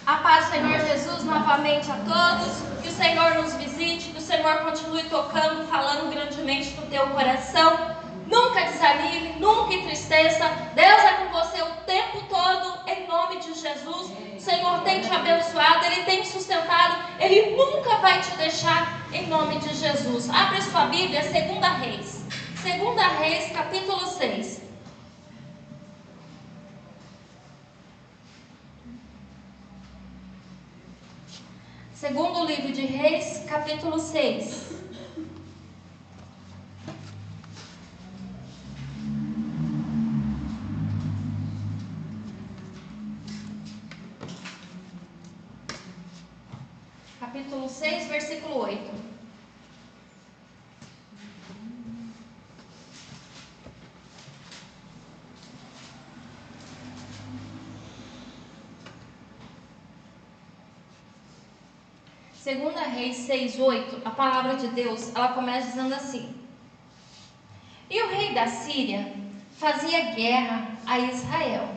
A paz do Senhor Jesus novamente a todos. Que o Senhor nos visite, que o Senhor continue tocando, falando grandemente no teu coração. Nunca desanime, nunca entristeça. Deus é com você o tempo todo, em nome de Jesus. O Senhor tem te abençoado, Ele tem te sustentado, Ele nunca vai te deixar, em nome de Jesus. Abre sua Bíblia, 2 Reis. 2 Reis, capítulo 6. Segundo livro de Reis, capítulo 6. Capítulo 6, versículo 8. Segunda Reis 6:8, a palavra de Deus, ela começa dizendo assim: E o rei da Síria fazia guerra a Israel,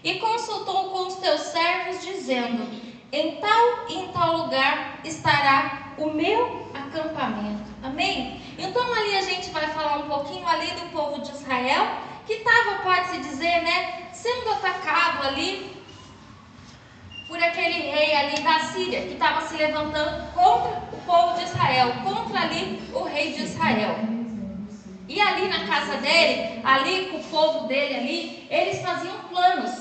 e consultou com os teus servos, dizendo: em tal e em tal lugar estará o meu acampamento. Amém? Então ali a gente vai falar um pouquinho ali do povo de Israel, que estava, pode-se dizer, sendo atacado ali por aquele rei ali da Síria, que estava se levantando contra o povo de Israel, contra ali o rei de Israel. E ali na casa dele, ali com o povo dele ali, eles faziam planos,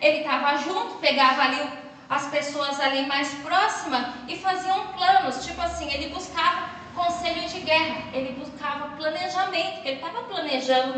Ele estava junto, pegava ali as pessoas ali mais próximas e faziam planos, tipo assim, ele buscava conselho de guerra, ele buscava planejamento, ele estava planejando,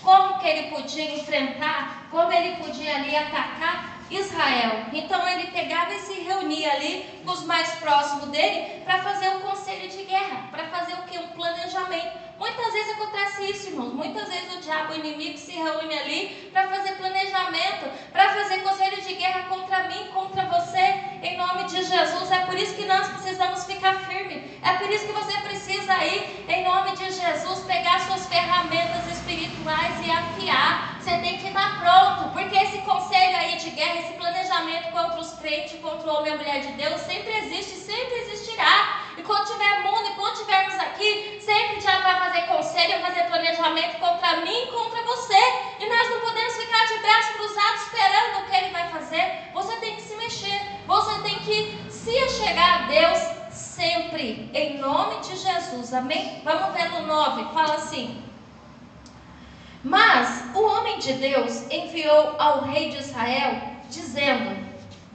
como que ele podia enfrentar, como ele podia ali atacar Israel. Então ele pegava e se reunia ali com os mais próximos dele para fazer um conselho de guerra, para fazer o que? Um planejamento. Muitas vezes acontece isso, irmãos. Muitas vezes o diabo, o inimigo, se reúne ali para fazer planejamento, para fazer conselho de guerra contra mim, contra você, em nome de Jesus. É por isso que nós precisamos ficar firmes. É por isso que você precisa aí, em nome de Jesus, pegar suas ferramentas espirituais e afiar. Você tem que estar pronto, porque esse conselho aí de guerra, esse planejamento contra os crentes, contra o homem e a mulher de Deus, sempre existe, sempre existirá. E quando tiver mundo, e quando tivermos aqui, sempre já vai fazer conselho, vai fazer planejamento contra mim e contra você. E nós não podemos ficar de braços cruzados esperando o que ele vai fazer. Você tem que se mexer, você tem que se achegar a Deus sempre, em nome de Jesus, amém? Vamos ver no 9, fala assim: mas o homem de Deus enviou ao rei de Israel, dizendo: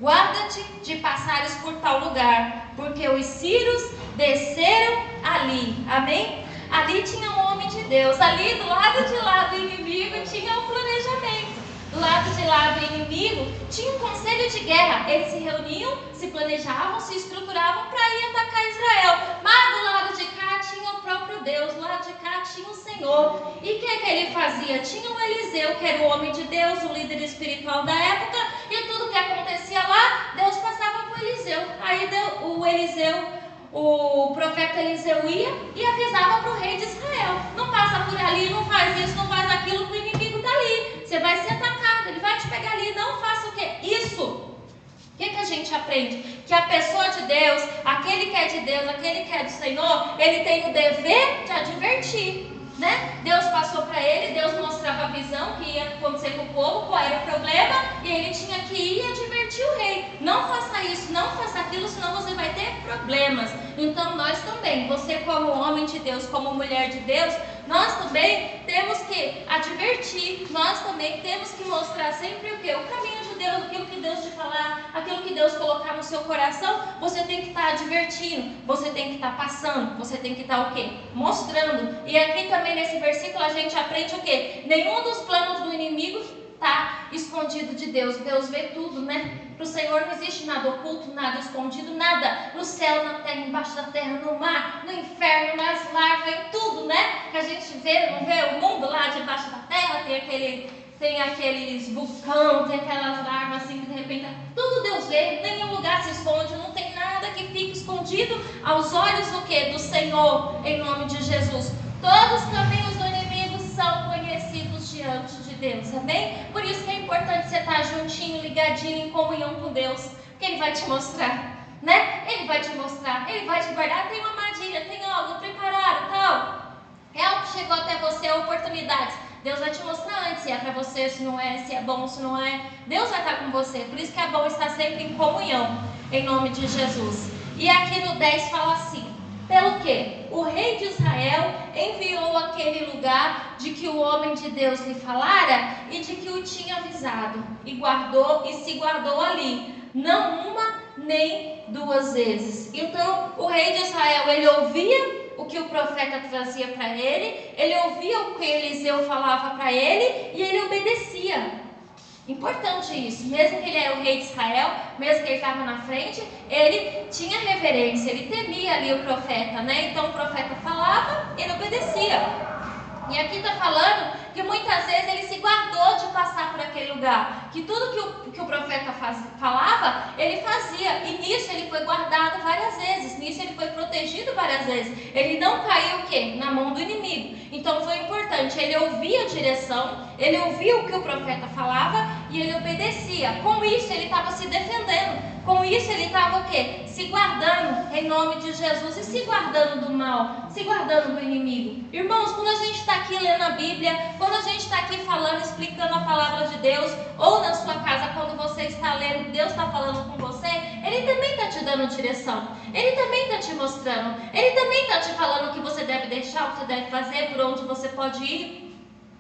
guarda-te de passares por tal lugar, porque os sírios desceram ali. Amém? Ali tinha um homem de Deus, ali do lado de lá do inimigo tinha um planejamento. Do lado de lá do inimigo tinha um conselho de guerra. Eles se reuniam, se planejavam, se estruturavam para ir atacar Israel. Mas do lado de cá tinha o próprio Deus, do lado de cá tinha o Senhor. E o que ele fazia? Tinha o Eliseu, que era o homem de Deus, o líder espiritual da época, e tudo que acontecia lá, Deus passava para o Eliseu. Aí o Eliseu, o profeta Eliseu ia e avisava para o rei de Israel: não passa por ali, não faz isso, não faz aquilo, que o inimigo está ali, você vai ser atacado, ele vai te pegar ali, não faça o quê? Isso. O que a gente aprende? Que a pessoa de Deus, aquele que é de Deus, aquele que é do Senhor, ele tem o dever de advertir, Deus passou para ele, Deus mostrava a visão que ia acontecer com o povo, qual era o problema, e ele tinha que ir e advertir o rei: não faça isso, não faça aquilo, senão você vai ter problemas. Então nós também, você como homem de Deus, como mulher de Deus, nós também temos que advertir, nós também temos que mostrar sempre o quê? O caminho de Deus, aquilo que Deus te falar, aquilo que Deus colocar no seu coração, você tem que estar advertindo, você tem que estar passando, você tem que estar o quê? Mostrando. E aqui também nesse versículo a gente aprende o quê? Nenhum dos planos do inimigo está escondido de Deus. Deus vê tudo, Para o Senhor não existe nada oculto, nada escondido, nada no céu, na terra, embaixo da terra, no mar, no inferno, nas larvas, em tudo, Que a gente vê, não vê o mundo lá debaixo da terra, tem aqueles vulcões, tem aquelas larvas assim que de repente, tudo Deus vê, nenhum lugar se esconde, não tem nada que fique escondido aos olhos do quê? Do Senhor, em nome de Jesus. Todos os caminhos do inimigo são conhecidos diante de Deus, amém? Por isso que é importante você estar juntinho, ligadinho, em comunhão com Deus. Porque Ele vai te mostrar, né? Ele vai te mostrar, Ele vai te guardar. Tem uma armadilha, tem algo preparado, tal. É algo que chegou até você, oportunidades. Deus vai te mostrar antes se é para você, se não é, se é bom, se não é. Deus vai estar com você. Por isso que é bom estar sempre em comunhão, em nome de Jesus. E aqui no 10 fala assim: pelo que o rei de Israel enviou aquele lugar de que o homem de Deus lhe falara e de que o tinha avisado, e guardou e se guardou ali, não uma nem duas vezes. Então o rei de Israel, ele ouvia o que o profeta trazia para ele ouvia o que Eliseu falava para ele e ele obedecia. Importante isso, mesmo que ele era o rei de Israel, mesmo que ele estava na frente, ele tinha reverência, ele temia ali o profeta, né? Então o profeta falava, ele obedecia. E aqui está falando que muitas vezes ele se guardou de passar por aquele lugar, que tudo que o profeta falava, ele fazia, e nisso ele foi guardado várias vezes, nisso ele foi protegido várias vezes. Ele não caiu o quê? Na mão do inimigo. Então foi importante, ele ouvia a direção, ele ouvia o que o profeta falava e ele obedecia. Com isso ele estava se defendendo, com isso ele estava o quê? Se guardando em nome de Jesus e se guardando do mal, se guardando do inimigo. Irmãos, quando a gente está aqui lendo a Bíblia, quando a gente está aqui falando, explicando a palavra de Deus, ou na sua casa quando você está lendo, Deus está falando com você, Ele também está te dando direção, Ele também está te mostrando, Ele também está te falando o que você deve deixar, o que você deve fazer, por onde você pode ir.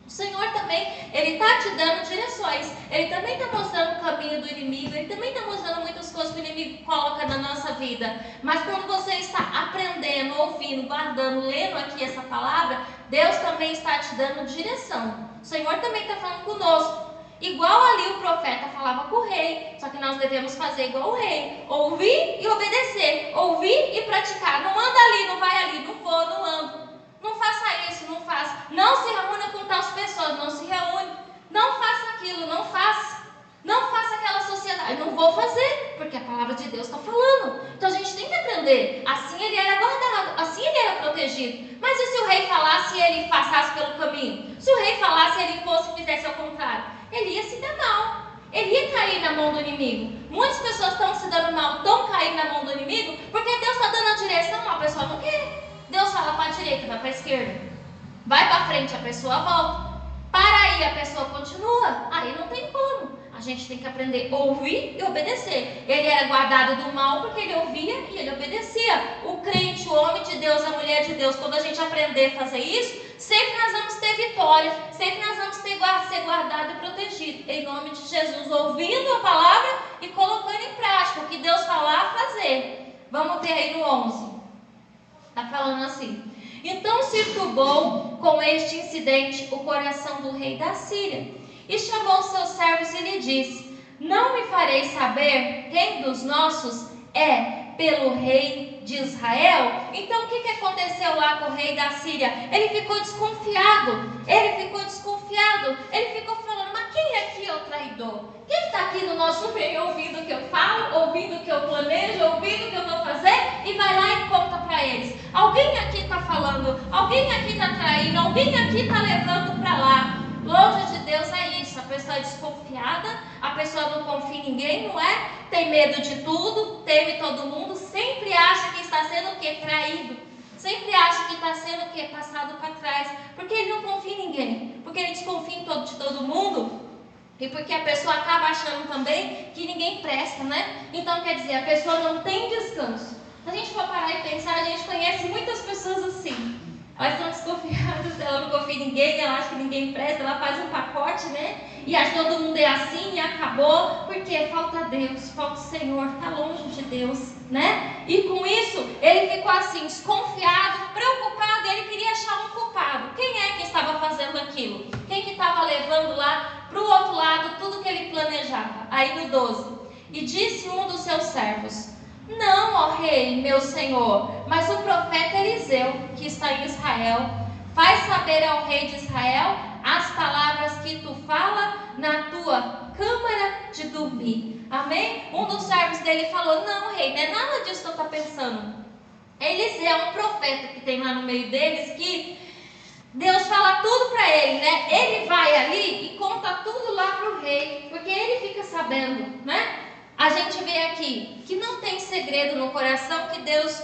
O Senhor também, Ele está te dando direções, Ele também está mostrando o caminho do inimigo, Ele também está mostrando muitas coisas que o inimigo coloca na nossa vida. Mas quando você está aprendendo, ouvindo, guardando, lendo aqui essa palavra, Deus também está te dando direção. O Senhor também está falando conosco. Igual ali o profeta falava com o rei, só que nós devemos fazer igual o rei, ouvir e obedecer, ouvir e praticar. Não anda ali, não vai ali, não vou, não ando. Não faça isso, não faça. Não se reúna com tais pessoas, não se reúne. Não faça aquilo, não faça. Não faça aquela sociedade. Não vou fazer, porque a palavra de Deus está falando. Então a gente tem que aprender. Assim ele era guardado, assim ele era protegido. Mas e se o rei falasse e ele passasse pelo caminho? Se o rei falasse e ele fosse e fizesse ao contrário? Ele ia se dar mal. Ele ia cair na mão do inimigo. Muitas pessoas estão se dando mal, estão caindo na mão do inimigo, porque Deus está dando a direção, a pessoa não quer. Deus fala para a direita, vai para a esquerda. Vai para frente, a pessoa volta. Para aí, a pessoa continua. Aí não tem como. A gente tem que aprender a ouvir e obedecer. Ele era guardado do mal porque ele ouvia e ele obedecia. O crente, o homem de Deus, a mulher de Deus, quando a gente aprender a fazer isso, sempre nós vamos ter vitória. Sempre nós vamos ser guardado e protegido. Em nome de Jesus, ouvindo a palavra e colocando em prática o que Deus falar, fazer. Vamos ter aí no 11. Está falando assim: então se turbou com este incidente o coração do rei da Síria, e chamou seus servos e lhe disse: não me fareis saber quem dos nossos é pelo rei de Israel? Então o que aconteceu lá com o rei da Síria? Ele ficou desconfiado, ele ficou falando: mas quem aqui é o traidor? Quem está aqui no nosso meio ouvindo o que eu falo, ouvindo o que eu planejo, ouvindo o que eu vou fazer, e vai lá e conta para eles? Alguém aqui está falando, alguém aqui está traindo, alguém aqui está levando para lá. Longe de Deus é isso, a pessoa é desconfiada, a pessoa não confia em ninguém, não é? Tem medo de tudo, teme todo mundo, sempre acha que está sendo o quê? Traído. Sempre acha que está sendo o quê? Passado para trás. Porque ele não confia em ninguém, porque ele desconfia de todo mundo. E porque a pessoa acaba achando também que ninguém presta, né? Então quer dizer, a pessoa não tem descanso. Se a gente for parar e pensar, a gente conhece muitas pessoas assim. Elas estão desconfiadas, ela não confia em ninguém, ela acha que ninguém presta, ela faz um pacote, né? E acha que todo mundo é assim e acabou, porque falta Deus, falta o Senhor, está longe de Deus, né? E com isso, ele ficou assim, desconfiado, preocupado, ele queria achar um culpado. Quem é que estava fazendo aquilo? Quem que estava levando lá para o outro lado tudo que ele planejava? Aí no 12, e disse um dos seus servos: não, ó rei, meu senhor, mas o profeta Eliseu, que está em Israel, faz saber ao rei de Israel as palavras que tu fala na tua câmara de dormir. Amém? Um dos servos dele falou: não, rei, não é nada disso que eu estou pensando. Eliseu é um profeta que tem lá no meio deles, que Deus fala tudo para ele, né? Ele vai ali e conta tudo lá para o rei, porque ele fica sabendo, né? a gente vê aqui que não tem segredo no coração que Deus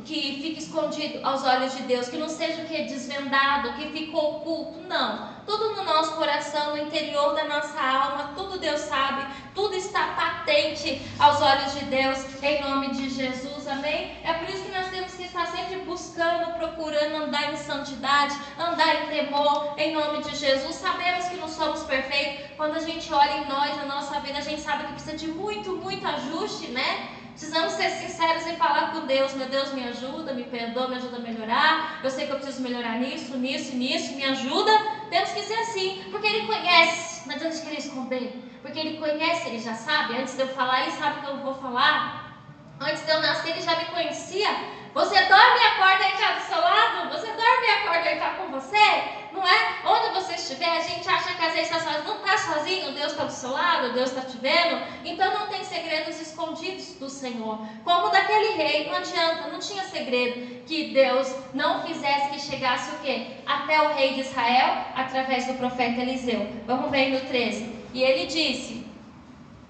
que fique escondido aos olhos de Deus, que não seja o que desvendado, que ficou oculto, não. Tudo no nosso coração, no interior da nossa alma, tudo Deus sabe, tudo está patente aos olhos de Deus, em nome de Jesus, amém? É por isso que nós temos que estar sempre buscando, procurando andar em santidade, andar em temor, em nome de Jesus. Sabemos que não somos perfeitos, quando a gente olha em nós, na nossa vida, a gente sabe que precisa de muito ajuste, né? Precisamos ser sinceros e falar com Deus. Meu Deus, me ajuda, me perdoa, me ajuda a melhorar. Eu sei que eu preciso melhorar nisso, me ajuda. Temos que ser assim, porque Ele conhece. Não adianta a gente querer esconder, porque Ele conhece, Ele já sabe. Antes de eu falar, Ele sabe o que eu vou falar. Antes de eu nascer, Ele já me conhecia. Você dorme e acorda, Ele está do seu lado? Você dorme e acorda, Ele está com você? Não é? Onde você estiver, a gente acha que às vezes está sozinho. Não está sozinho, Deus está do seu lado, Deus está te vendo. Então não tem segredos escondidos do Senhor. Como daquele rei, não adianta, não tinha segredo que Deus não fizesse que chegasse o quê? Até o rei de Israel, através do profeta Eliseu. Vamos ver no 13. E ele disse: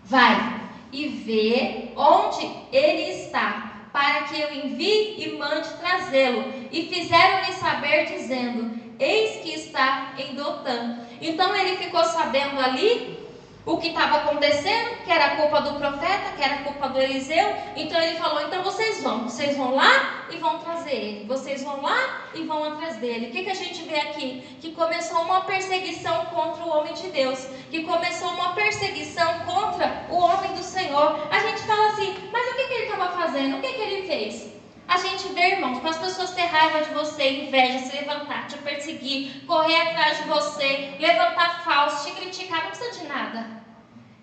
vai e vê onde ele está, para que eu envie e mande trazê-lo. E fizeram-lhe saber, dizendo: eis que está em Dotã. Então ele ficou sabendo ali o que estava acontecendo, que era culpa do profeta, que era culpa do Eliseu. Então ele falou: então vocês vão lá e vão trazer ele. Vocês vão lá e vão atrás dele. O que a gente vê aqui? Que começou uma perseguição contra o homem de Deus, que começou uma perseguição contra o homem do Senhor. A gente fala assim: mas o que ele estava fazendo? O que ele fez? A gente vê, irmãos, para as pessoas ter raiva de você, inveja, se levantar, te perseguir, correr atrás de você, levantar falso, te criticar, não precisa de nada.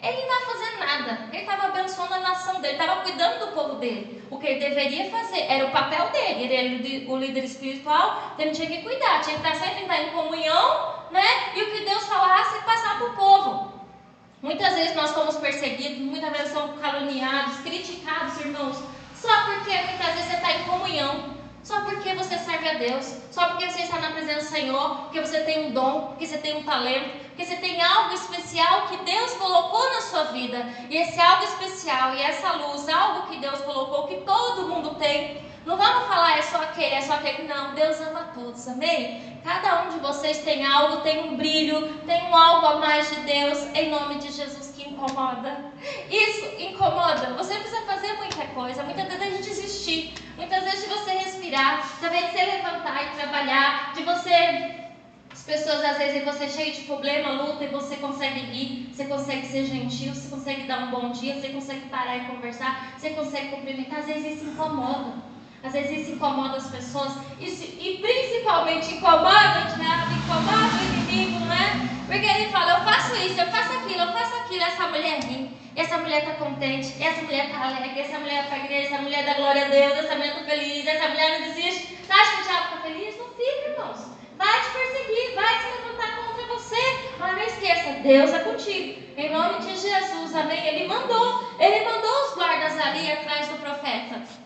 Ele não estava fazendo nada. Ele estava abençoando a nação dele, estava cuidando do povo dele. O que ele deveria fazer era o papel dele. Ele era o líder espiritual, então ele tinha que cuidar, tinha que estar sempre em comunhão, né? E o que Deus falasse, passar para o povo. Muitas vezes nós somos perseguidos, muitas vezes somos caluniados, criticados, irmãos, só porque muitas vezes você está em comunhão, só porque você serve a Deus, só porque você está na presença do Senhor, porque você tem um dom, porque você tem um talento, porque você tem algo especial que Deus colocou na sua vida. E esse algo especial e essa luz, algo que Deus colocou, que todo mundo tem. Não vamos falar é só aquele, não. Deus ama todos, amém? Cada um de vocês tem algo, tem um brilho, tem um algo a mais de Deus, em nome de Jesus, que incomoda. Isso incomoda. Você precisa fazer muita coisa, muitas vezes de desistir, muitas vezes de você respirar, talvez de você levantar e trabalhar, de você... As pessoas às vezes você cheio de problema, luta, e você consegue rir, você consegue ser gentil, você consegue dar um bom dia, você consegue parar e conversar, você consegue cumprimentar. Às vezes isso incomoda. Às vezes isso incomoda as pessoas, e principalmente incomoda o diabo, incomoda o inimigo, né? Porque ele fala: eu faço isso, eu faço aquilo, essa mulher ri, essa mulher está contente, essa mulher está alegre, essa mulher vai para a igreja, essa mulher dá glória a Deus, essa mulher está feliz, essa mulher não desiste. Você acha que o diabo está feliz? Não fica, irmãos. Vai te perseguir, vai se levantar contra você. Mas não esqueça, Deus é contigo. Em nome de Jesus, amém? Ele mandou os guardas ali atrás do profeta.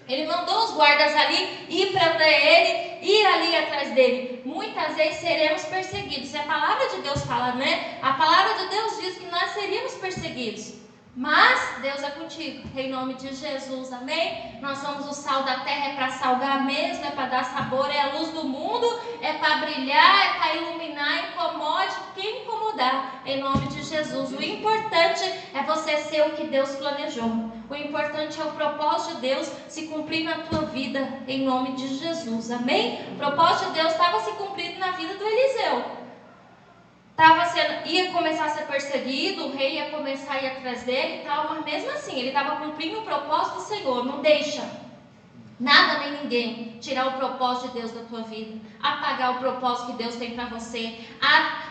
Ele mandou os guardas ali ir para ele, ir ali atrás dele. Muitas vezes seremos perseguidos. E a palavra de Deus fala, né? A palavra de Deus diz que nós seríamos perseguidos. Mas Deus é contigo, em nome de Jesus, amém? Nós somos o sal da terra, é para salgar mesmo, é para dar sabor, é a luz do mundo, é para brilhar, é para iluminar, incomode quem incomodar, em nome de Jesus. O importante é você ser o que Deus planejou. O importante é o propósito de Deus se cumprir na tua vida, em nome de Jesus, amém? O propósito de Deus estava se cumprindo na vida do Eliseu. Ia começar a ser perseguido, o rei ia começar a ir atrás dele e tal, mas mesmo assim, ele estava cumprindo o propósito do Senhor. Não deixa nada nem ninguém tirar o propósito de Deus da tua vida, apagar o propósito que Deus tem para você,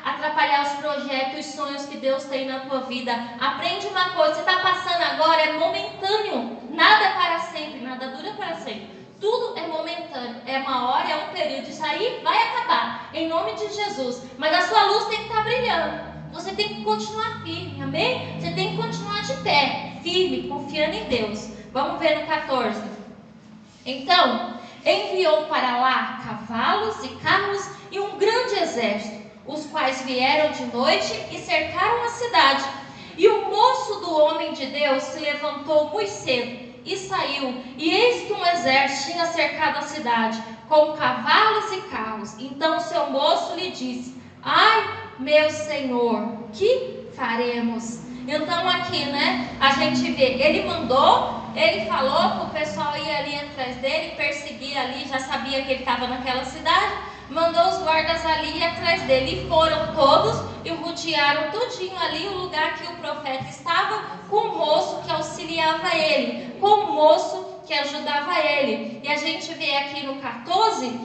atrapalhar os projetos, os sonhos que Deus tem na tua vida. Aprende uma coisa: você está passando agora, é momentâneo, nada é para sempre, nada dura para sempre. Tudo é momentâneo, é uma hora, é um período. Isso aí vai acabar, em nome de Jesus. Mas a sua luz tem que estar brilhando. Você tem que continuar firme, amém? Você tem que continuar de pé, firme, confiando em Deus. Vamos ver no 14. Então, enviou para lá cavalos e carros e um grande exército, os quais vieram de noite e cercaram a cidade. E o moço do homem de Deus se levantou muito cedo e saiu, e eis que um exército tinha cercado a cidade, com cavalos e carros. Então seu moço lhe disse: ai, meu senhor, que faremos? Então aqui, a gente vê, ele mandou, ele falou que o pessoal ia ali atrás dele, perseguir ali, já sabia que ele estava naquela cidade, mandou os guardas ali ir atrás dele, e foram todos e rodearam tudinho ali o lugar que o profeta estava, com o moço que auxiliava ele, com o moço que ajudava ele. E a gente vê aqui no 14,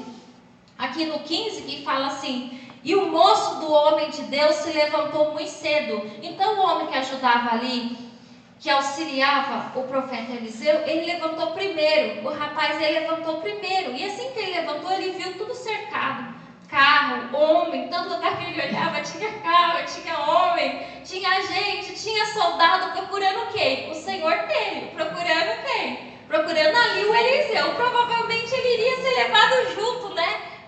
aqui no 15, que fala assim: e o moço do homem de Deus se levantou muito cedo. Então o homem que ajudava ali, que auxiliava o profeta Eliseu, ele levantou primeiro. O rapaz, ele levantou primeiro. E assim que ele levantou, ele viu tudo cercado. Carro, homem, todo lugar que ele olhava tinha carro, tinha homem, tinha gente, tinha soldado procurando quem? O Senhor dele. Procurando quem? Procurando ali o Eliseu. Provavelmente ele iria ser levado junto,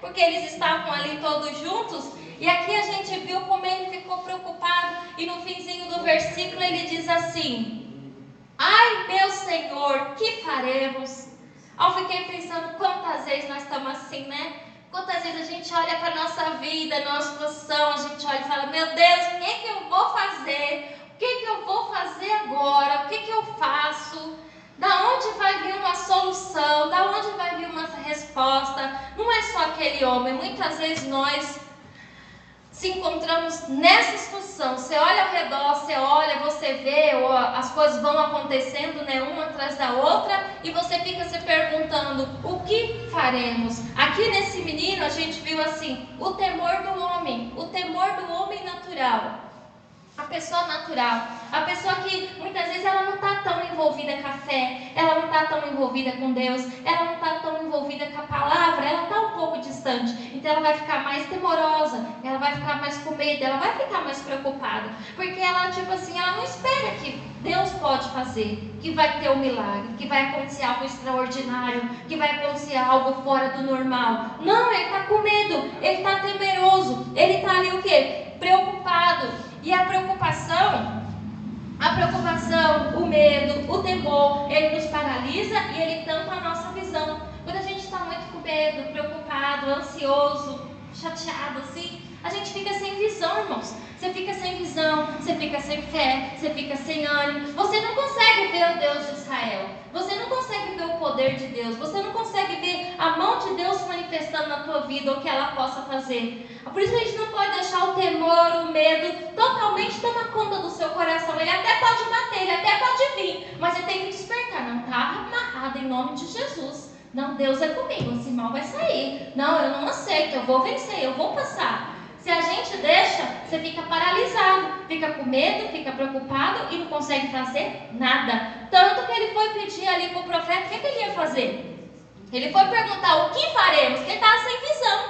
porque eles estavam ali todos juntos. E aqui a gente viu como ele ficou preocupado. E no finzinho do versículo ele diz assim: ai, meu Senhor, que faremos? Eu fiquei pensando quantas vezes nós estamos assim, Quantas vezes a gente olha para a nossa vida, nossa situação, a gente olha e fala: meu Deus, o que eu vou fazer? O que eu vou fazer agora? O que eu faço? Da onde vai vir uma solução? Da onde vai vir uma resposta? Não é só aquele homem. Muitas vezes nós se encontramos nessa situação. Você olha ao redor, você vê, as coisas vão acontecendo, uma atrás da outra, e você fica se perguntando: o que faremos? Aqui nesse menino a gente viu assim, o temor do homem natural. A pessoa natural, a pessoa que muitas vezes ela não está tão envolvida com a fé, ela não está tão envolvida com Deus, ela não está tão envolvida com a palavra, ela está um pouco distante, então ela vai ficar mais temorosa, ela vai ficar mais com medo, ela vai ficar mais preocupada, porque ela ela não espera que Deus pode fazer, que vai ter um milagre, que vai acontecer algo extraordinário, que vai acontecer algo fora do normal. Não, ele está com medo, ele está temeroso, ele está ali o quê? Preocupado. E a preocupação, o medo, o temor, ele nos paralisa e ele tampa a nossa visão. Quando a gente está muito com medo, preocupado, ansioso, chateado assim, a gente fica sem visão, irmãos. Você fica sem visão, você fica sem fé, você fica sem ânimo. Você não consegue ver o Deus de Israel. Você não consegue ver o poder de Deus. Você não consegue ver a mão de Deus se manifestando na tua vida, o que ela possa fazer. Por isso a gente não pode deixar o temor, o medo totalmente tomar conta do seu coração. Ele até pode bater, ele até pode vir, mas você tem que despertar. Não está amarrado em nome de Jesus. Não, Deus é comigo, esse mal vai sair. Não, eu não aceito, eu vou vencer, eu vou passar. Se a gente deixa, você fica paralisado, fica com medo, fica preocupado e não consegue fazer nada. Tanto que ele foi pedir ali para o profeta, o que ele ia fazer? Ele foi perguntar: o que faremos? Porque ele estava sem visão.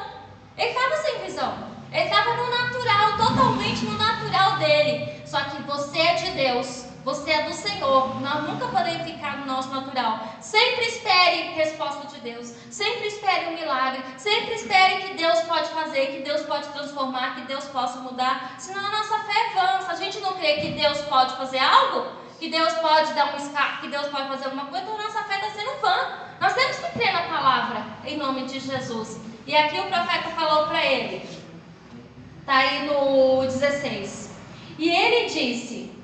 Ele estava sem visão. Ele estava no natural, totalmente no natural dele. Só que você é de Deus, você é do Senhor. Nós nunca podemos ficar no nosso natural. Sempre espere resposta de Deus. Sempre espere um milagre. Sempre espere que Deus pode fazer, que Deus pode transformar, que Deus possa mudar. Senão a nossa fé é vã. Se a gente não crê que Deus pode fazer algo, que Deus pode dar um escape, que Deus pode fazer alguma coisa, então a nossa fé está sendo vã. Nós temos que crer na palavra, em nome de Jesus. E aqui o profeta falou para ele, está aí no 16. E ele disse: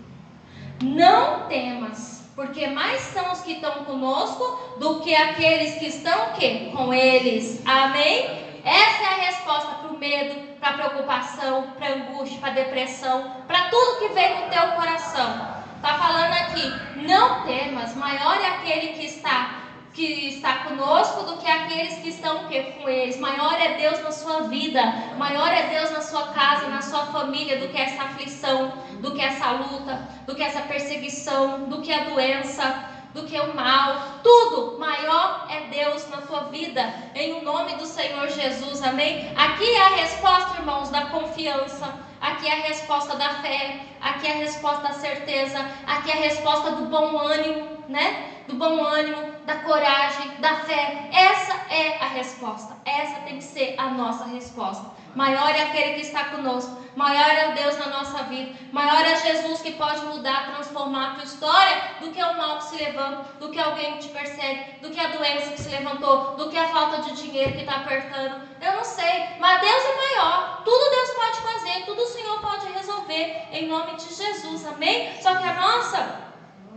não temas, porque mais são os que estão conosco do que aqueles que estão o quê? Com eles. Amém? Essa é a resposta para o medo, para a preocupação, para a angústia, para a depressão, para tudo que vem no teu coração. Está falando aqui: não temas, maior é aquele que está conosco do que aqueles que estão com eles. Maior é Deus na sua vida, maior é Deus na sua casa, na sua família, do que essa aflição, do que essa luta, do que essa perseguição, do que a doença, do que o mal. Tudo maior é Deus na tua vida, em o nome do Senhor Jesus. Amém? Aqui é a resposta, irmãos, da confiança. Aqui é a resposta da fé, aqui é a resposta da certeza, aqui é a resposta do bom ânimo, Do bom ânimo, da coragem, da fé. Essa é a resposta. Essa tem que ser a nossa resposta. Maior é aquele que está conosco Maior é o Deus na nossa vida. Maior é Jesus que pode mudar, transformar a tua história, do que o mal que se levanta, do que alguém que te persegue, do que a doença que se levantou, do que a falta de dinheiro que está apertando. Eu não sei, mas Deus é maior. Tudo Deus pode fazer, tudo o Senhor pode resolver, em nome de Jesus, amém? Só que a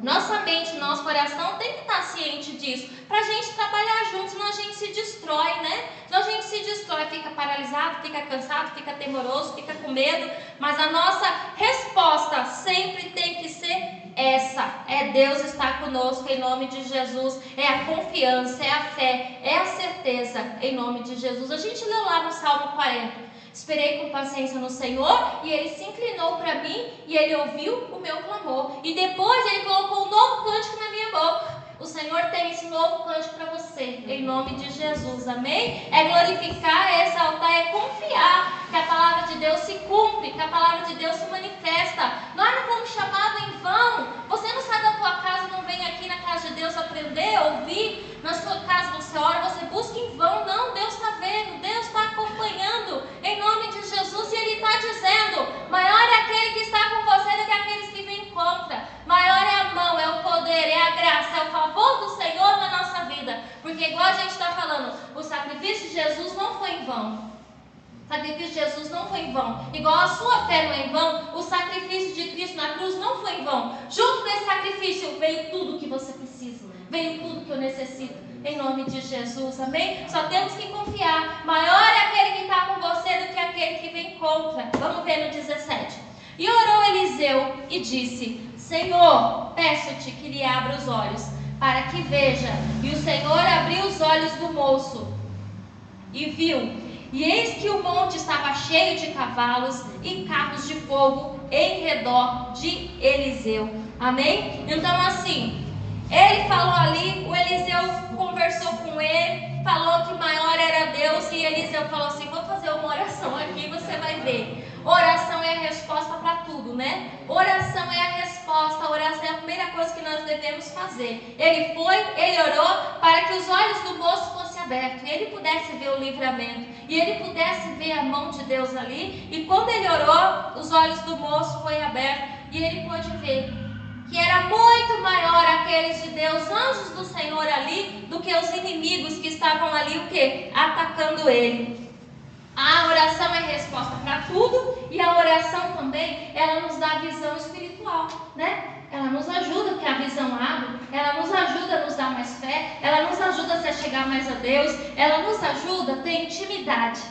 nossa mente, nosso coração tem que estar ciente disso, para a gente trabalhar juntos, senão a gente se destrói, né? Senão a gente se destrói, fica paralisado, fica cansado, fica temoroso, fica com medo, mas a nossa resposta sempre tem que ser essa: é Deus estar conosco, em nome de Jesus, é a confiança, é a fé, é a certeza, em nome de Jesus. A gente leu lá no Salmo 40, esperei com paciência no Senhor, e Ele se inclinou para mim, e Ele ouviu o meu clamor, e depois Ele colocou um novo cântico na minha boca. O Senhor tem esse novo cântico para você, em nome de Jesus, amém? É glorificar, é exaltar, é confiar que a palavra de Deus se cumpre, que a palavra de Deus se manifesta. Nós não fomos chamados em vão. Você não sai da tua casa, não vem aqui na casa de Deus aprender, ouvir. Na sua casa você ora, você busca em vão. Não, Deus está vendo, Deus está acompanhando, em nome de Jesus. E Ele está dizendo: maior é aquele que está com você do que aqueles que vêm contra. Maior é a mão, é o poder, é a graça, é o favor do Senhor na nossa vida. Porque igual a gente está falando, o sacrifício de Jesus não foi em vão. O sacrifício de Jesus não foi em vão. Igual a sua fé não é em vão, o sacrifício de Cristo na cruz não foi em vão. Junto desse sacrifício veio tudo que você precisa, veio tudo que eu necessito, em nome de Jesus, amém? Só temos que confiar. Maior é aquele que está com você do que aquele que vem contra. Vamos ver no 17. E orou Eliseu e disse: Senhor, peço-te que lhe abra os olhos, para que veja. E o Senhor abriu os olhos do moço e viu. E eis que o monte estava cheio de cavalos e carros de fogo em redor de Eliseu. Amém? Então assim, ele falou ali, o Eliseu conversou com ele, falou que maior era Deus, e Eliseu falou assim: vou fazer uma oração aqui, você vai ver. Oração é a resposta para tudo, né? Oração é a resposta, oração é a primeira coisa que nós devemos fazer. Ele foi, ele orou para que os olhos do moço fossem abertos, e ele pudesse ver o livramento, e ele pudesse ver a mão de Deus ali. E quando ele orou, os olhos do moço foram abertos, e ele pôde ver que era muito maior aqueles de Deus, anjos do Senhor ali, do que os inimigos que estavam ali, o quê? Atacando ele. A oração é resposta para tudo, e a oração também, ela nos dá visão espiritual, né? Ela nos ajuda que a visão abre, ela nos ajuda a nos dar mais fé, ela nos ajuda a se chegar mais a Deus, ela nos ajuda a ter intimidade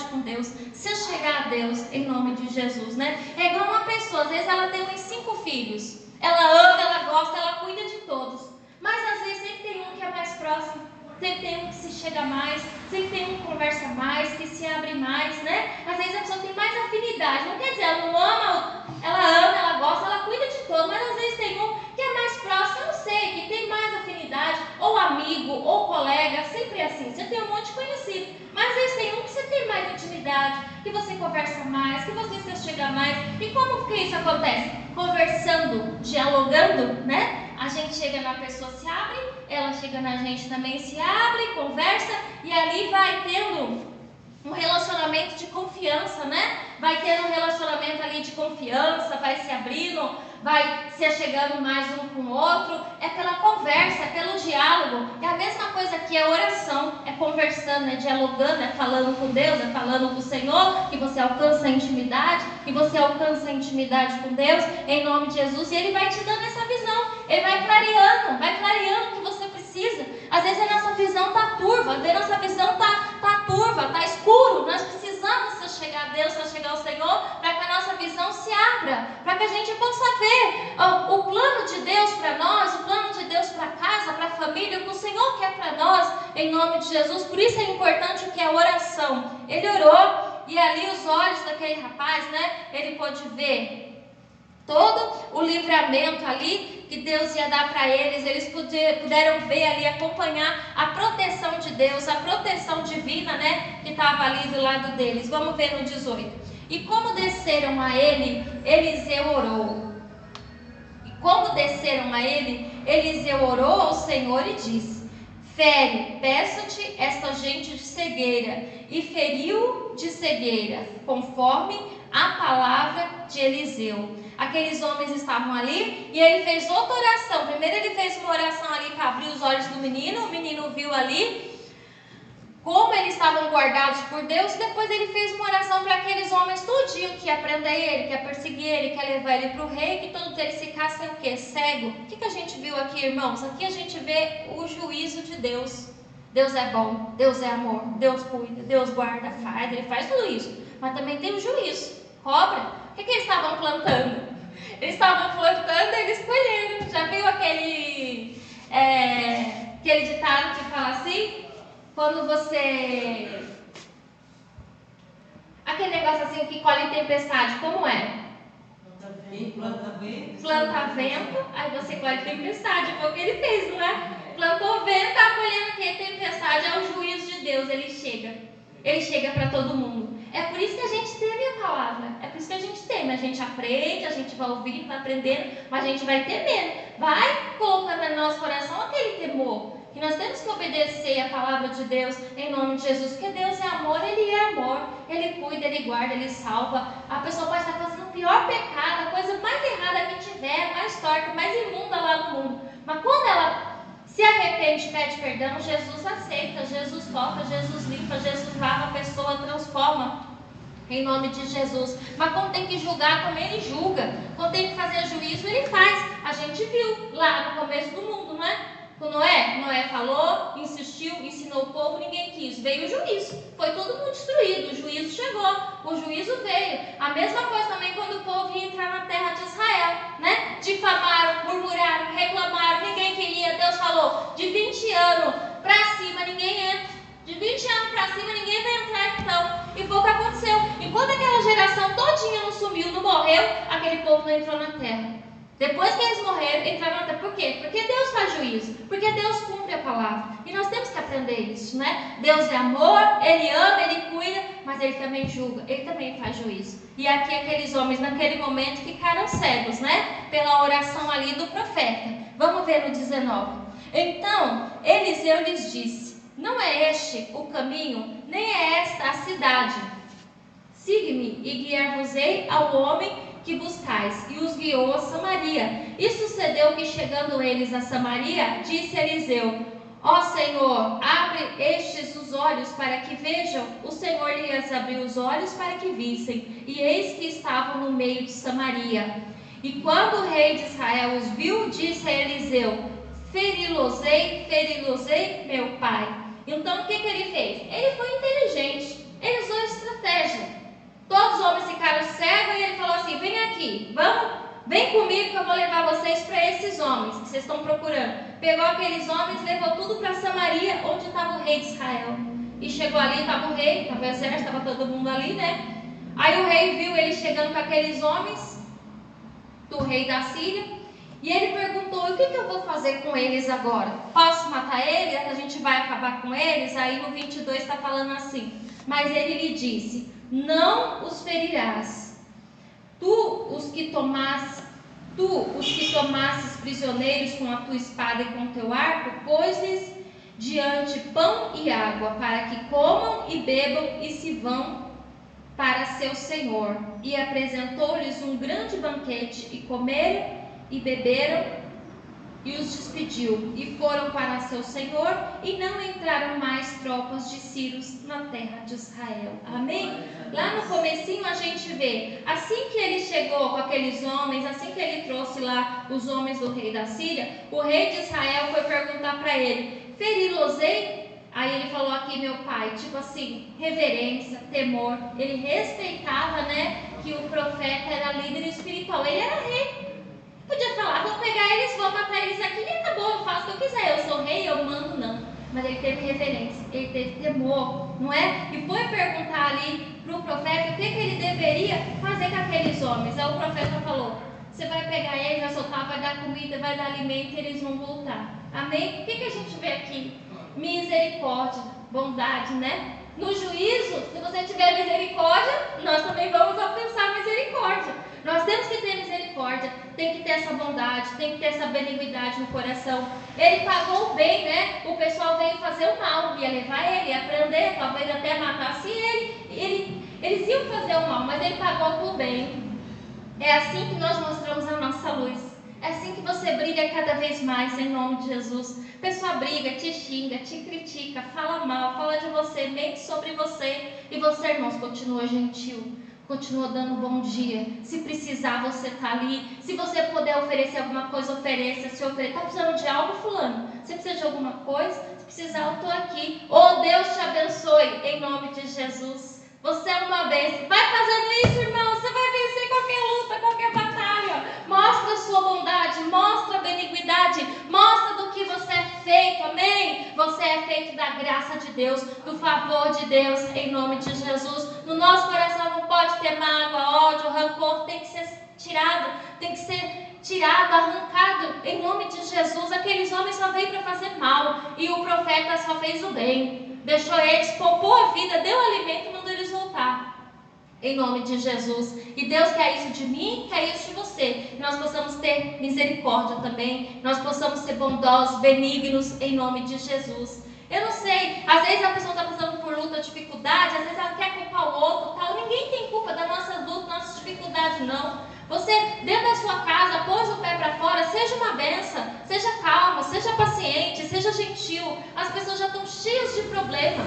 com Deus, se chegar a Deus, em nome de Jesus, né? É igual uma pessoa, às vezes ela tem uns 5 filhos, ela ama, ela gosta, ela cuida de todos, mas às vezes sempre tem um que é mais próximo, sempre tem um que se chega mais, sempre tem um que conversa mais, que se abre mais, né? Às vezes a pessoa tem mais afinidade, não quer dizer, ela não ama, ela gosta, ela cuida de todo, mas às vezes tem um que é mais próximo, eu não sei, que tem mais afinidade, ou amigo, ou colega, sempre é assim. Você tem um monte de conhecido, mas às vezes tem um que você tem mais intimidade, que você conversa mais, que você se chega mais. E como que isso acontece? Conversando, dialogando, né? A gente chega na pessoa, se abre, ela chega na gente também, se abre, conversa, e ali vai tendo um relacionamento de confiança, né? Vai tendo um relacionamento ali de confiança, vai se abrindo, vai se chegando mais um com o outro. É pela conversa, é pelo diálogo. É a mesma coisa que a oração, é conversando, é dialogando, é falando com Deus, é falando com o Senhor, que você alcança a intimidade, que você alcança a intimidade com Deus, em nome de Jesus, e Ele vai te dando essa visão, Ele vai clareando o que você precisa. Às vezes a nossa visão está turva, às vezes a nossa visão está turva, está escuro. Nós precisamos se chegar a Deus, se chegar ao Senhor, para que a nossa visão se abra, para que a gente possa ver o plano de Deus para nós, o plano de Deus para casa, para a família, o que o Senhor quer para nós, em nome de Jesus. Por isso é importante o que é a oração. Ele orou, e ali os olhos daquele rapaz, né, ele pôde ver todo o livramento ali que Deus ia dar para eles. Eles puderam ver ali, acompanhar a proteção de Deus, a proteção divina, né, que estava ali do lado deles. Vamos ver no 18. E como desceram a ele, Eliseu orou. E como desceram a ele, Eliseu orou ao Senhor e disse: fere, peço-te, esta gente de cegueira. E feriu de cegueira, conforme a palavra de Eliseu. Aqueles homens estavam ali e ele fez outra oração. Primeiro ele fez uma oração ali para abrir os olhos do menino. O menino viu ali como eles estavam guardados por Deus. E depois ele fez uma oração para aqueles homens tudinho que ia prender ele, que ia perseguir ele, que ia levar ele para o rei, que todos eles ficassem o quê? Cego. O que a gente viu aqui, irmãos? Aqui a gente vê o juízo de Deus. Deus é bom, Deus é amor, Deus cuida, Deus guarda, faz, Ele faz tudo isso. Mas também tem o juízo, cobra. O que eles estavam plantando? Eles estavam plantando e eles colheram. Já viu aquele ditado que fala assim? Quando você... Aquele negócio assim que colhe tempestade, como é? Planta vento, aí você colhe tempestade. Foi o que ele fez, não é? Plantou vento, está colhendo o que? Tempestade. É o juízo de Deus, ele chega. Ele chega para todo mundo. É por isso que a gente teme a palavra. É por isso que a gente teme. A gente aprende, a gente vai ouvindo, vai aprendendo, mas a gente vai temendo. Vai colocando no nosso coração aquele temor. Que nós temos que obedecer a palavra de Deus em nome de Jesus. Porque Deus é amor, Ele é amor. Ele cuida, Ele guarda, Ele salva. A pessoa pode estar fazendo o pior pecado, a coisa mais errada que tiver, mais torta, mais imunda lá no mundo. Mas quando ela se arrepende, pede perdão, Jesus aceita, Jesus toca, Jesus limpa, Jesus lava a pessoa, transforma, em nome de Jesus. Mas quando tem que julgar, também Ele julga. Quando tem que fazer juízo, Ele faz. A gente viu lá no começo do mundo, não é? Com Noé falou, insistiu, ensinou o povo, ninguém quis. Veio o juízo, foi todo mundo destruído, o juízo chegou, o juízo veio. A mesma coisa também quando o povo ia entrar na terra de Israel, né? Difamaram, murmuraram, reclamaram, ninguém queria. Deus falou, de 20 anos para cima ninguém entra. De 20 anos para cima ninguém vai entrar então. E foi o que aconteceu. Enquanto aquela geração todinha não sumiu, não morreu, aquele povo não entrou na terra. Depois que eles morreram, entraram na terra. Por quê? Porque Deus faz juízo. Porque Deus cumpre a palavra. E nós temos que aprender isso, né? Deus é amor, Ele ama, Ele cuida, mas Ele também julga, Ele também faz juízo. E aqui aqueles homens naquele momento ficaram cegos, né? Pela oração ali do profeta. Vamos ver no 19. Então, Eliseu lhes disse: não é este o caminho, nem é esta a cidade. Siga-me e guiar-vos-ei ao homem que buscais. E os guiou a Samaria. E sucedeu que, chegando eles a Samaria, disse Eliseu: ó Senhor, abre estes os olhos para que vejam. O Senhor lhes abriu os olhos para que vissem. E eis que estavam no meio de Samaria. E quando o rei de Israel os viu, disse a Eliseu: feri-los-ei, meu pai. Então o que ele fez? Ele foi inteligente, ele usou estratégia. Todos os homens ficaram cegos e ele falou assim: vem aqui, vem comigo que eu vou levar vocês para esses homens que vocês estão procurando. Pegou aqueles homens, levou tudo para Samaria, onde estava o rei de Israel. E chegou ali, estava o rei, estava o exército, estava todo mundo ali, né? Aí o rei viu ele chegando com aqueles homens do rei da Síria. E ele perguntou: o que eu vou fazer com eles agora? Posso matar eles? A gente vai acabar com eles? Aí no 22 está falando assim: mas ele lhe disse: não os ferirás. Tu os que tomasses prisioneiros com a tua espada e com o teu arco, pôs-lhes diante pão e água, para que comam e bebam e se vão para seu senhor. E apresentou-lhes um grande banquete, e comeram e beberam, e os despediu, e foram para seu senhor, e não entraram mais tropas de sírios na terra de Israel. Amém? Lá no comecinho a gente vê, assim que ele chegou com aqueles homens, assim que ele trouxe lá os homens do rei da Síria, o rei de Israel foi perguntar para ele: feri-los-ei? Aí ele falou aqui: meu pai, tipo assim, reverência, temor. Ele respeitava, né, que o profeta era líder espiritual, ele era rei. Podia falar: vou pegar eles, vou matar eles aqui, e tá bom, eu faço o que eu quiser, eu sou rei, eu mando, não. Mas ele teve reverência, ele teve temor, não é? E foi perguntar ali para o profeta o que ele deveria fazer com aqueles homens. Aí o profeta falou: você vai pegar eles, vai soltar, vai dar comida, vai dar alimento, e eles vão voltar. Amém? O que a gente vê aqui? Misericórdia, bondade, né? No juízo, se você tiver misericórdia, nós também vamos alcançar misericórdia. Nós temos que ter misericórdia, tem que ter essa bondade, tem que ter essa benignidade no coração. Ele pagou bem, né? O pessoal veio fazer o mal, ia levar ele, ia prender, talvez até matasse ele. Eles iam fazer o mal, mas ele pagou por bem. É assim que nós mostramos a nossa luz. É assim que você brilha cada vez mais, em nome de Jesus. A pessoa briga, te xinga, te critica, fala mal, fala de você, mente sobre você. E você, irmãos, continua gentil, continua dando bom dia. Se precisar, você está ali. Se você puder oferecer alguma coisa, ofereça. Se oferecer, está precisando de algo, fulano? Você precisa de alguma coisa? Se precisar, eu estou aqui. Oh, Deus te abençoe, em nome de Jesus. Você é uma bênção. Vai fazendo isso, irmão. Você vai vencer qualquer luta, qualquer batalha. Mostra a sua bondade, mostra a beniguidade, mostra do que você é feito, amém? Você é feito da graça de Deus, do favor de Deus, em nome de Jesus. No nosso coração não pode ter mágoa, ódio, rancor, tem que ser tirado, arrancado, em nome de Jesus. Aqueles homens só veio para fazer mal, e o profeta só fez o bem. Deixou eles, poupou a vida, deu alimento e mandou eles voltar. Em nome de Jesus. E Deus quer isso de mim, quer isso de você. Que nós possamos ter misericórdia também. Nós possamos ser bondosos, benignos, em nome de Jesus. Eu não sei, às vezes a pessoa está passando por luta, dificuldade, às vezes ela quer culpar o outro, tal. Ninguém tem culpa da nossa luta, da nossa dificuldade, não. Você, dentro da sua casa, pôs o pé para fora, seja uma benção, seja calmo, seja paciente, seja gentil. As pessoas já estão cheias de problema.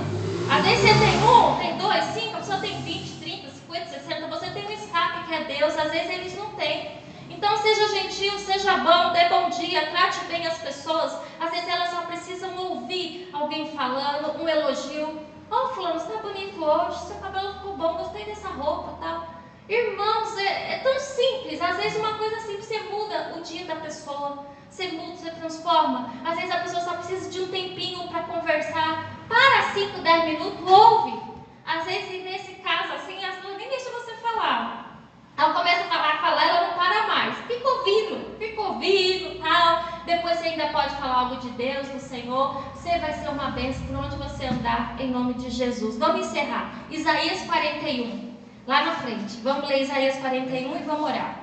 Às vezes você tem um, tem dois, cinco, a pessoa tem 20, 30, 50, 60, você tem um escape que é Deus, às vezes eles não têm. Então seja gentil, seja bom, dê bom dia, trate bem as pessoas. Às vezes elas só precisam ouvir alguém falando, um elogio. Oh, fulano, você está bonito hoje, seu cabelo ficou bom, gostei dessa roupa, tal. Irmãos, é tão simples. Às vezes uma coisa simples, você muda o dia da pessoa, você muda, você transforma. Às vezes a pessoa só precisa de um tempinho para conversar. Para 5, 10 minutos, ouve. Às vezes nesse caso assim, as pessoas nem deixam você falar. Ela começa a falar, ela não para mais. Fica ouvindo, tal. Depois você ainda pode falar algo de Deus, do Senhor. Você vai ser uma bênção por onde você andar, em nome de Jesus. Vamos encerrar. Isaías 41. Lá na frente. Vamos ler Isaías 41 e vamos orar.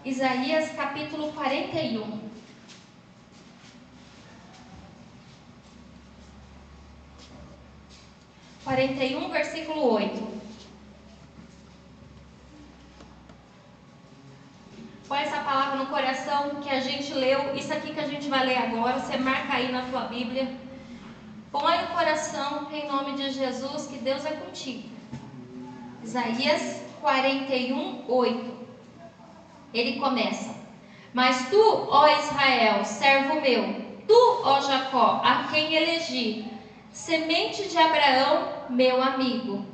Isaías capítulo 41. Versículo 8. Põe essa palavra no coração que a gente leu. Isso aqui que a gente vai ler agora, você marca aí na tua Bíblia. Põe no coração, em nome de Jesus, que Deus é contigo. Isaías 41, 8. Ele começa: Mas tu, ó Israel, servo meu, tu, ó Jacó, a quem elegi, semente de Abraão, meu amigo,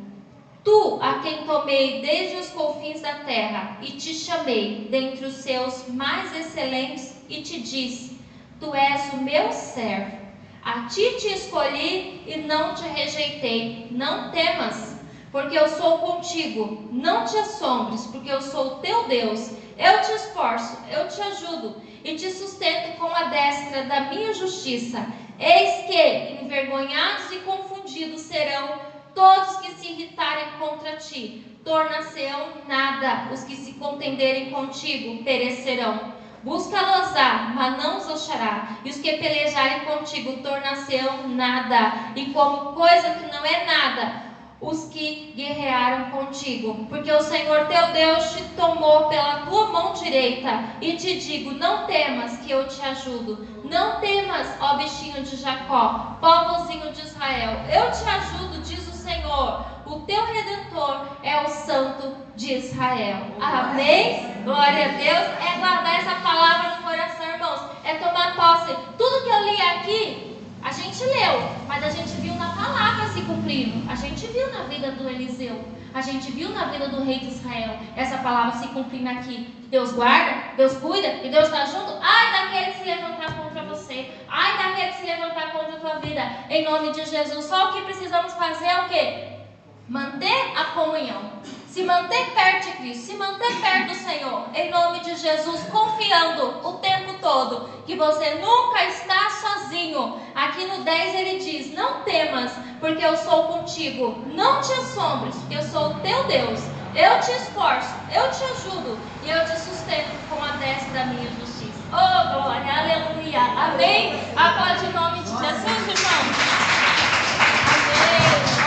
tu, a quem tomei desde os confins da terra, e te chamei dentre os seus mais excelentes, e te disse: Tu és o meu servo. A ti te escolhi e não te rejeitei. Não temas, porque eu sou contigo. Não te assombres, porque eu sou o teu Deus. Eu te esforço, eu te ajudo e te sustento com a destra da minha justiça. Eis que envergonhados e confundidos serão todos que se irritarem contra ti. Tornar-se-ão nada. Os que se contenderem contigo perecerão. Busca-los-á, mas não os achará, e os que pelejarem contigo tornar-se-ão nada, e como coisa que não é nada, os que guerrearam contigo. Porque o Senhor teu Deus te tomou pela tua mão direita, e te digo: não temas, que eu te ajudo. Não temas, ó bichinho de Jacó, povozinho de Israel, eu te ajudo, diz o Senhor. O teu Redentor é o Santo de Israel. Amém? Glória a Deus. É guardar essa palavra no coração, irmãos. É tomar posse. Tudo que eu li aqui, a gente leu, mas a gente viu na palavra se cumprindo. A gente viu na vida do Eliseu. A gente viu na vida do rei de Israel essa palavra se cumprindo aqui. Deus guarda, Deus cuida e Deus está junto. Ai daquele que se levantar contra você. Ai daquele que se levantar contra a tua vida. Em nome de Jesus. Só o que precisamos fazer é o quê? Manter a comunhão, se manter perto de Cristo, se manter perto do Senhor, em nome de Jesus, confiando o tempo todo que você nunca está sozinho. Aqui no 10 ele diz: não temas, porque eu sou contigo. Não te assombres, porque eu sou o teu Deus. Eu te esforço, eu te ajudo e eu te sustento com a destra da minha justiça. Oh, glória, aleluia, amém? Aplaude o nome de Jesus, irmão. Amém.